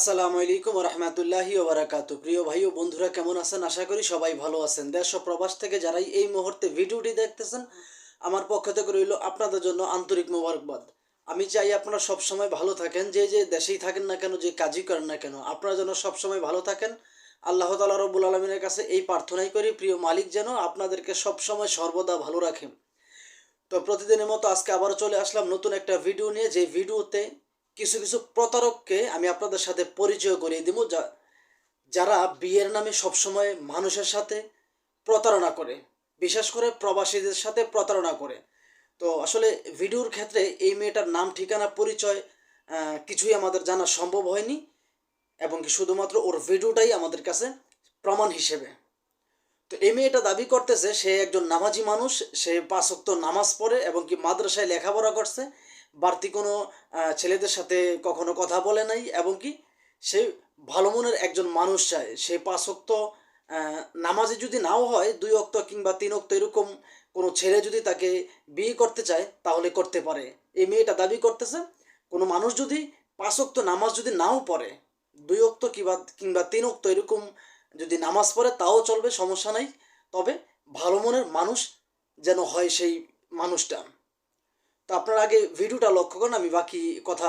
আসসালামু আলাইকুম রহমতুল্লাহি ওবরাকাতু। প্রিয় ভাই ও বন্ধুরা, কেমন আছেন? আশা করি সবাই ভালো আছেন। দেশ ও প্রবাস থেকে যারাই এই মুহূর্তে ভিডিওটি দেখতেছেন, আমার পক্ষ থেকে রইল আপনাদের জন্য আন্তরিক মোবারকবাদ। আমি চাই আপনারা সবসময় ভালো থাকেন, যে দেশেই থাকেন না কেন, যে কাজই করেন না কেন, আপনারা যেন সবসময় ভালো থাকেন। আল্লাহ তাআলা রব্বুল আলমিনের কাছে এই প্রার্থনাই করি, প্রিয় মালিক যেন আপনাদেরকে সবসময় সর্বদা ভালো রাখেন। তো প্রতিদিনের মতো আজকে আবারও চলে আসলাম নতুন একটা ভিডিও নিয়ে, যে ভিডিওতে কিছু কিছু প্রতারককে আমি আপনাদের সাথে পরিচয় করিয়ে দিব, যারা বিয়ের নামে সবসময় মানুষের সাথে প্রতারণা করে, বিশেষ করে প্রবাসীদের সাথে প্রতারণা করে। তো আসলে ভিডিওর ক্ষেত্রে এই মেয়েটার নাম, ঠিকানা, পরিচয় কিছুই আমাদের জানা সম্ভব হয়নি, এবং কি শুধুমাত্র ওর ভিডিওটাই আমাদের কাছে প্রমাণ হিসেবে। তো এই মেয়েটা দাবি করতেছে সে একজন নামাজি মানুষ, সে 5 ওয়াক্ত নামাজ পড়ে এবং কি মাদ্রাসায় লেখাপড়া করছে, বাড়তি কোনো ছেলেদের সাথে কখনো কথা বলে নাই, এবং কি সে ভালো মনের একজন মানুষ চায়। সে 5 ওয়াক্ত নামাজি যদি নাও হয়, 2 ওয়াক্ত কিংবা 3 ওয়াক্ত এরকম কোনো ছেলে যদি তাকে বিয়ে করতে চায় তাহলে করতে পারে। এই মেয়েটা দাবি করতেছে কোনো মানুষ যদি 5 ওয়াক্ত নামাজ যদি নাও পড়ে, 2 ওয়াক্ত কিংবা 3 ওয়াক্ত এরকম যদি নামাজ পড়ে তাও চলবে, সমস্যা নাই, তবে ভালো মনের মানুষ যেন হয় সেই মানুষটা। তো আপনার আগে ভিডিওটা লক্ষ্য করুন, আমি বাকি কথা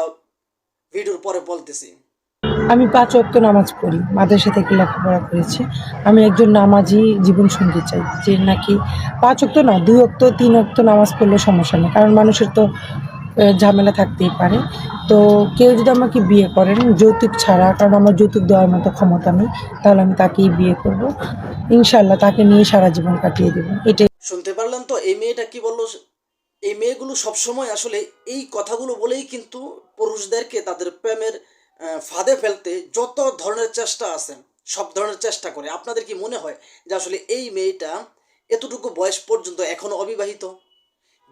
ভিডিওর পরে বলতেছি। আমি ৫ ওয়াক্ত নামাজ পড়ি। মাদ্রাসা থেকে লেখাপড়া করেছি। আমি একজন নামাজি জীবনসঙ্গী চাই। যে নাকি ৫ ওয়াক্ত না, ২ ওয়াক্ত ৩ ওয়াক্ত নামাজ পড়লে সমস্যা নেই। কারণ মানুষের তো ঝামেলা থাকতেই পারে। তো কেউ যদি আমাকে বিয়ে করেন যৌতুক ছাড়া, কারণ আমার যৌতুক দেওয়ার মতো ক্ষমতা নেই, তাহলে আমি তাকেই বিয়ে করব। ইনশাআল্লাহ তাকে নিয়ে সারা জীবন কাটিয়ে দেব। এটাই। শুনতে পারলেন তো এই মেয়েটা কি বললো? এই মেয়েগুলো সবসময় আসলে এই কথাগুলো বলেই কিন্তু পুরুষদেরকে তাদের প্রেমের ফাঁদে ফেলতে যত ধরনের চেষ্টা আছে সব ধরনের চেষ্টা করে। আপনাদের কি মনে হয় যে আসলে এই মেয়েটা এতটুকু বয়স পর্যন্ত এখনো অবিবাহিত?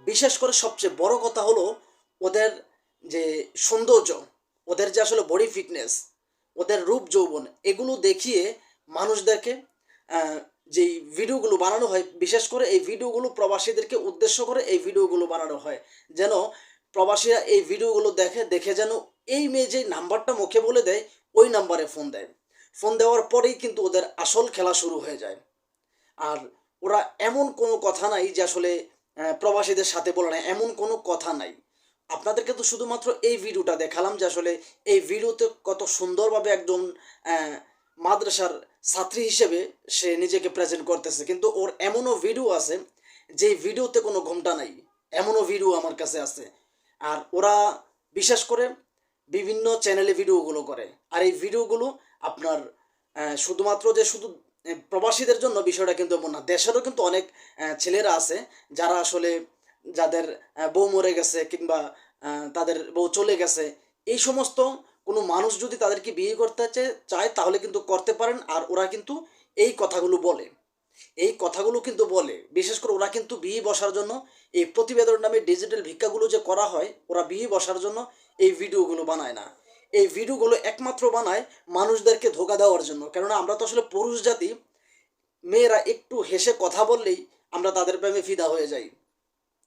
বিশেষ করে সবচেয়ে বড় কথা হলো ওদের যে সৌন্দর্য, ওদের যে আসলে বডি ফিটনেস, ওদের রূপ যৌবন, এগুলো দেখিয়ে মানুষদেরকে যেই ভিডিওগুলো বানানো হয়, বিশেষ করে এই ভিডিওগুলো প্রবাসীদেরকে উদ্দেশ্য করে এই ভিডিওগুলো বানানো হয়, যেন প্রবাসীরা এই ভিডিওগুলো দেখে যেন এই মেয়ে যে নাম্বারটা মুখে বলে দেয় ওই নাম্বারে ফোন দেয়। ফোন দেওয়ার পরেই কিন্তু ওদের আসল খেলা শুরু হয়ে যায়। আর ওরা এমন কোনো কথা নাই যে আসলে প্রবাসীদের সাথে বলে না, এমন কোনো কথা নাই। আপনাদেরকে তো শুধুমাত্র এই ভিডিওটা দেখালাম যে আসলে এই ভিডিওতে কত সুন্দরভাবে একজন মাদ্রাসার ছাত্রী হিসেবে সে নিজেকে প্রেজেন্ট করতেছে, কিন্তু ওর এমনও ভিডিও আছে যে ভিডিওতে কোনো ঘোমটা নাই, এমনও ভিডিও আমার কাছে আছে। আর ওরা বিশেষ করে বিভিন্ন চ্যানেলে ভিডিওগুলো করে, আর এই ভিডিওগুলো আপনার শুধুমাত্র যে শুধু প্রবাসীদের জন্য বিষয়টা কিন্তু এমন না, দেশেরও কিন্তু অনেক ছেলেরা আছে যারা আসলে যাদের বউ মরে গেছে কিংবা তাদের বউ চলে গেছে, এই সমস্ত কোনো মানুষ যদি তাদেরকে বিয়ে করতে চায় তাহলে কিন্তু করতে পারেন। আর ওরা কিন্তু এই কথাগুলো বলে, এই কথাগুলো কিন্তু বলে, বিশেষ করে ওরা কিন্তু বিয়ে বসার জন্য এই প্রতিবেদন নামে ডিজিটাল ভিক্ষাগুলো যে করা হয়, ওরা বিয়ে বসার জন্য এই ভিডিওগুলো বানায় না। এই ভিডিওগুলো একমাত্র বানায় মানুষদেরকে ধোঁকা দেওয়ার জন্য। কেননা আমরা তো আসলে পুরুষ জাতি, মেয়েরা একটু হেসে কথা বললেই আমরা তাদের প্রেমে ফিদা হয়ে যাই।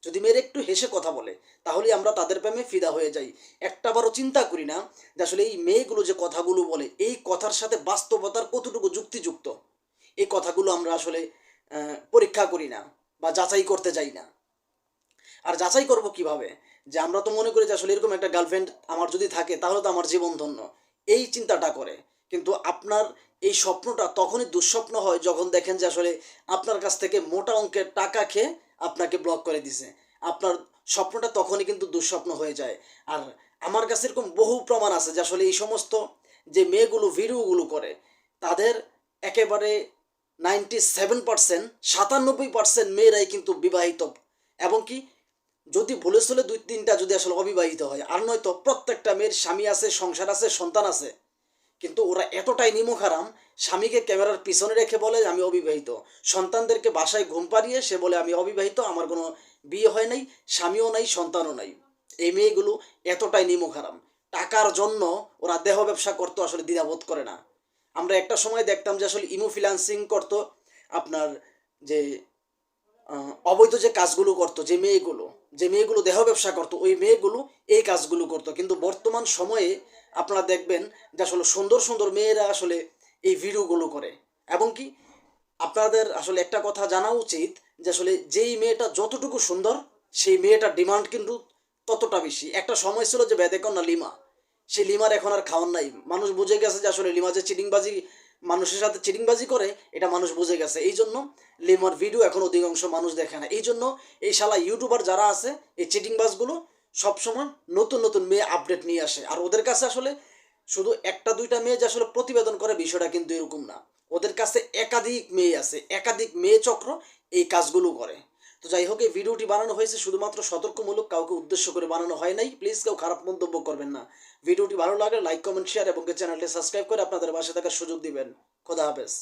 যদি মেয়েরা একটু হেসে কথা বলে তাহলেই আমরা তাদের প্রেমে ফিদা হয়ে যাই। একটাবারও চিন্তা করি না যে আসলে এই মেয়েগুলো যে কথাগুলো বলে এই কথার সাথে বাস্তবতার কতটুকু যুক্তিযুক্ত। এই কথাগুলো আমরা আসলে পরীক্ষা করি না বা যাচাই করতে যাই না। আর যাচাই করব কিভাবে? যে আমরা তো মনে করি যে আসলে এরকম একটা গার্লফ্রেন্ড আমার যদি থাকে তাহলে তো আমার জীবন ধন্য, এই চিন্তাটা করে। কিন্তু আপনার এই স্বপ্নটা তখনই দুঃস্বপ্ন হয় যখন দেখেন যে আসলে আপনার কাছ থেকে মোটা অঙ্কের টাকা খেয়ে আপনাকে ব্লক করে দিছে। আপনার স্বপ্নটা তখনই কিন্তু দুঃস্বপ্ন হয়ে যায়। আর আমার কাছে এরকম বহু প্রমাণ আছে যে আসলে এই সমস্ত যে মেয়েগুলো ভিডিওগুলো করে তাদের একেবারে 97%, 97% মেয়েরাই কিন্তু বিবাহিত, এবং কি যদি বলে চলে 2-3টা যদি আসলে অবিবাহিত হয়, আর নয়তো প্রত্যেকটা মেয়ের স্বামী আছে, সংসার আছে, সন্তান আছে। কিন্তু ওরা এতটাই নিমক হারাম, স্বামীকে ক্যামেরার পিছনে রেখে বলে আমি অবিবাহিত, সন্তানদেরকে বাসায় ঘুম পাড়িয়ে সে বলে আমি অবিবাহিত, আমার কোনো বিয়ে হয় নাই, স্বামীও নাই, সন্তানও নাই। এই মেয়েগুলো এতটাই নিমক হারাম। টাকার জন্য ওরা দেহ ব্যবসা করতে আসলে দ্বিধাবোধ করে না। আমরা একটা সময় দেখতাম যে আসলে ইমো ফিন্যান্সিং করতো আপনার যে অবৈধ যে কাজগুলো করতো যে মেয়েগুলো, যে মেয়েগুলো দেহ ব্যবসা করতো ওই মেয়েগুলো এই কাজগুলো করতো। কিন্তু বর্তমান সময়ে আপনারা দেখবেন যে আসলে সুন্দর সুন্দর মেয়েরা আসলে এই ভিডিওগুলো করে। এবং কি আপনাদের আসলে একটা কথা জানা উচিত যে আসলে যেই মেয়েটা যতটুকু সুন্দর সেই মেয়েটার ডিমান্ড কিন্তু ততটা বেশি। একটা সময় ছিল যে বেদেকন্যা লিমা, সেই লিমার এখন আর খাওয়ার নাই। মানুষ বুঝে গেছে যে আসলে লিমা যে চিটিংবাজি, মানুষের সাথে চিটিংবাজি করে, এটা মানুষ বুঝে গেছে। এই জন্য লিমার ভিডিও এখন অধিকাংশ মানুষ দেখে না। এই জন্য এই শালা ইউটিউবার যারা আছে এই চিটিংবাজগুলো সবসময় নতুন নতুন মেয়ে আপডেট নিয়ে আসে। আর ওদের কাছে আসলে শুধু একটা দুইটা মেয়ে যে আসলে প্রতিবেদন করে বিষয়টা কিন্তু এরকম না। ওদের কাছে একাধিক মেয়ে আছে, একাধিক মেয়ে চক্র এই কাজগুলো করে। তো যাই হোক, এই ভিডিওটি বানানো হয়েছে শুধুমাত্র সতর্কমূলক, কাউকে উদ্দেশ্য করে বানানো হয় নাই। প্লিজ কেউ খারাপ মন্তব্য করবেন না। ভিডিওটি ভালো লাগলে লাইক, কমেন্ট, শেয়ার এবং চ্যানেলটি সাবস্ক্রাইব করে আপনাদের পাশে থাকার সুযোগ দিবেন। খোদা হাফেজ।